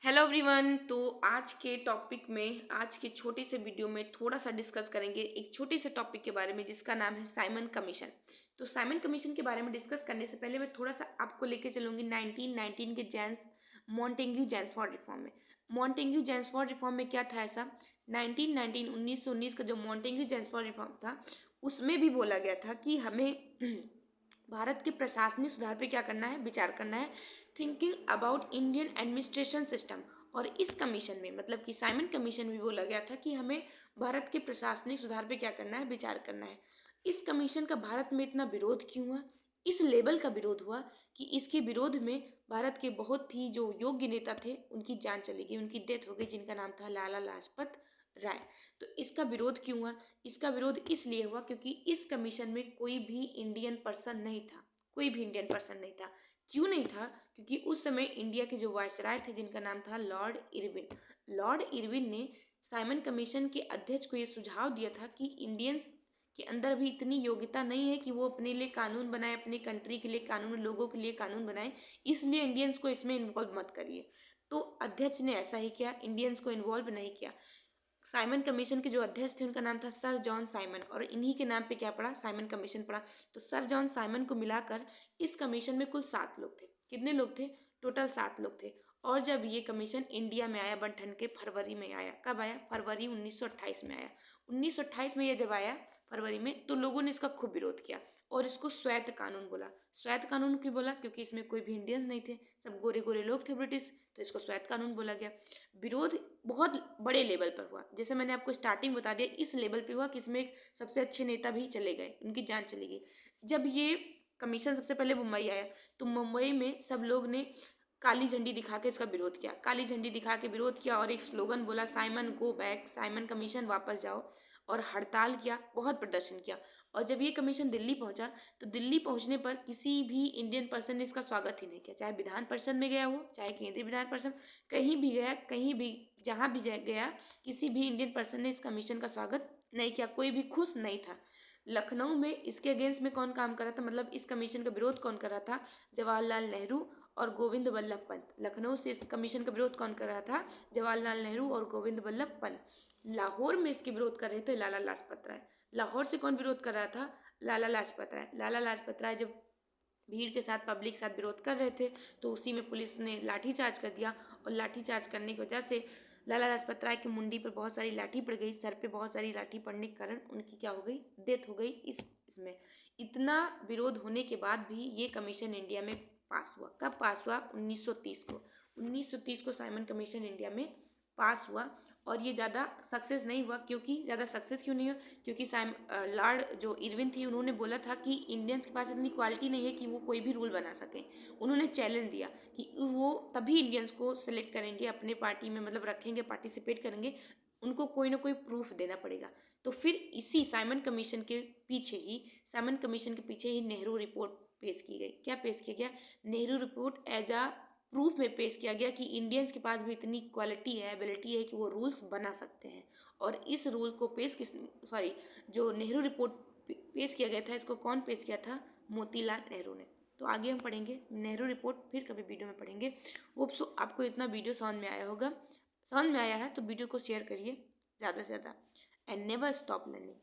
Hello everyone. तो आज के टॉपिक में आज के छोटे से वीडियो में थोड़ा सा डिस्कस करेंगे एक छोटे से टॉपिक के बारे में जिसका नाम है साइमन कमीशन। तो साइमन कमीशन के बारे में डिस्कस करने से पहले मैं थोड़ा सा आपको लेके चलूंगी 1919 के James Montagu James for reform में। मॉन्टेग्यू जेम्स फॉर रिफॉर्म में क्या था ऐसा 1919 का जो मॉन्टेग्यू जेम्स फॉर रिफॉर्म था उसमें भी बोला गया था कि हमें भारत के प्रशासनिक सुधार पे क्या करना है, विचार करना है, thinking about Indian administration system. और इस कमीशन में मतलब कि साइमन कमीशन में बोला गया था कि हमें भारत के प्रशासनिक सुधार पे क्या करना है, विचार करना है। इस कमीशन का भारत में इतना विरोध क्यों हुआ, इस लेवल का विरोध हुआ कि इसके विरोध में भारत के बहुत ही जो योग्य नेता थे उनकी जान चली गई, उनकी डेथ हो गई, जिनका नाम था लाला लाजपत राय। तो इसका विरोध क्यों हुआ? इसका विरोध इसलिए हुआ क्योंकि इस कमीशन में कोई भी इंडियन पर्सन नहीं था, कोई भी इंडियन पर्सन नहीं था। क्यों नहीं था? क्योंकि उस समय इंडिया के जो वायसराय थे जिनका नाम था लॉर्ड इरविन, लॉर्ड इरविन ने साइमन कमीशन के अध्यक्ष को ये सुझाव दिया था कि इंडियंस के अंदर भी इतनी योग्यता नहीं है कि वो अपने लिए कानून बनाए, अपनी कंट्री के लिए कानून, लोगों के लिए कानून बनाए, इसलिए इंडियंस को इसमें इन्वॉल्व मत करिए। तो अध्यक्ष ने ऐसा ही किया, इंडियंस को इन्वॉल्व नहीं किया। साइमन कमीशन के जो अध्यक्ष थे उनका नाम था सर जॉन साइमन, और इन्हीं के नाम पे क्या पड़ा, साइमन कमीशन पड़ा। तो सर जॉन साइमन को मिलाकर इस कमीशन में कुल 7 लोग थे। कितने लोग थे? टोटल 7 लोग थे। और जब ये कमीशन इंडिया में आया बनठन के फरवरी में आया, कब आया? फरवरी 1928 में आया। 1928 में ये जब आया फरवरी में, तो लोगों ने इसका खूब विरोध किया और इसको श्वेत कानून बोला। श्वेत कानून क्यों बोला? क्योंकि इसमें कोई भी इंडियंस नहीं थे, सब गोरे गोरे लोग थे ब्रिटिश, तो इसको श्वेत कानून बोला गया। विरोध बहुत बड़े लेवल पर हुआ, जैसे मैंने आपको स्टार्टिंग बता दिया, इस लेवल पे हुआ कि इसमें एक सबसे अच्छे नेता भी चले गए, उनकी जान चली गई। जब ये कमीशन सबसे पहले मुंबई आया तो मुंबई में सब लोग ने काली झंडी दिखा के इसका विरोध किया, काली झंडी दिखा के विरोध किया और एक स्लोगन बोला, Simon go back, Simon commission वापस जाओ। और हड़ताल किया, बहुत प्रदर्शन किया। और जब ये कमीशन दिल्ली पहुंचा तो दिल्ली पहुंचने पर किसी भी इंडियन पर्सन ने इसका स्वागत ही नहीं किया, चाहे विधान परिषद में गया हो, चाहे केंद्रीय विधान परिषद, कहीं भी गया, कहीं भी जहाँ भी गया, किसी भी इंडियन पर्सन ने इस कमीशन का स्वागत नहीं किया, कोई भी खुश नहीं था। लखनऊ में इसके अगेंस्ट में कौन काम कर रहा था, मतलब इस कमीशन का विरोध कौन कर रहा था? जवाहरलाल नेहरू और गोविंद वल्लभ पंत। लखनऊ से इस कमीशन का विरोध कौन कर रहा था? जवाहरलाल नेहरू और गोविंद वल्लभ पंत। लाहौर में इसके विरोध कर रहे थे लाला लाजपत राय। लाहौर से कौन विरोध कर रहा था? लाला लाजपत राय। लाला लाजपत राय जब भीड़ के साथ, पब्लिक के साथ विरोध कर रहे थे तो उसी में पुलिस ने लाठीचार्ज कर दिया, और लाठीचार्ज करने की वजह से लाला लाजपत राय की मुंडी पर बहुत सारी लाठी पड़ गई, सर पे बहुत सारी लाठी पड़ने के कारण उनकी क्या हो गई, डेथ हो गई। इसमें इतना विरोध होने के बाद भी ये कमीशन इंडिया में पास हुआ। कब पास हुआ? 1930 को। 1930 को साइमन कमीशन इंडिया में पास हुआ। और ये ज़्यादा सक्सेस नहीं हुआ। क्योंकि ज़्यादा सक्सेस क्यों नहीं हुआ? क्योंकि लॉर्ड जो इरविन थी उन्होंने बोला था कि इंडियंस के पास इतनी क्वालिटी नहीं है कि वो कोई भी रूल बना सके। उन्होंने चैलेंज दिया कि वो तभी इंडियंस को सेलेक्ट करेंगे, अपने पार्टी में मतलब रखेंगे, पार्टिसिपेट करेंगे, उनको कोई ना कोई प्रूफ देना पड़ेगा। तो फिर इसी साइमन कमीशन के पीछे ही, साइमन कमीशन के पीछे ही नेहरू रिपोर्ट पेश की गई। क्या पेश किया गया? नेहरू रिपोर्ट एज आ प्रूफ में पेश किया गया कि इंडियंस के पास भी इतनी क्वालिटी है, एबिलिटी है कि वो रूल्स बना सकते हैं। और इस रूल को जो नेहरू रिपोर्ट पेश किया गया था, इसको कौन पेश किया था? मोतीलाल नेहरू ने। तो आगे हम पढ़ेंगे नेहरू रिपोर्ट, फिर कभी वीडियो में पढ़ेंगे। होप सो आपको इतना वीडियो समझ में आया होगा। समझ में आया है तो वीडियो को शेयर करिए ज़्यादा से ज़्यादा। And never stop learning.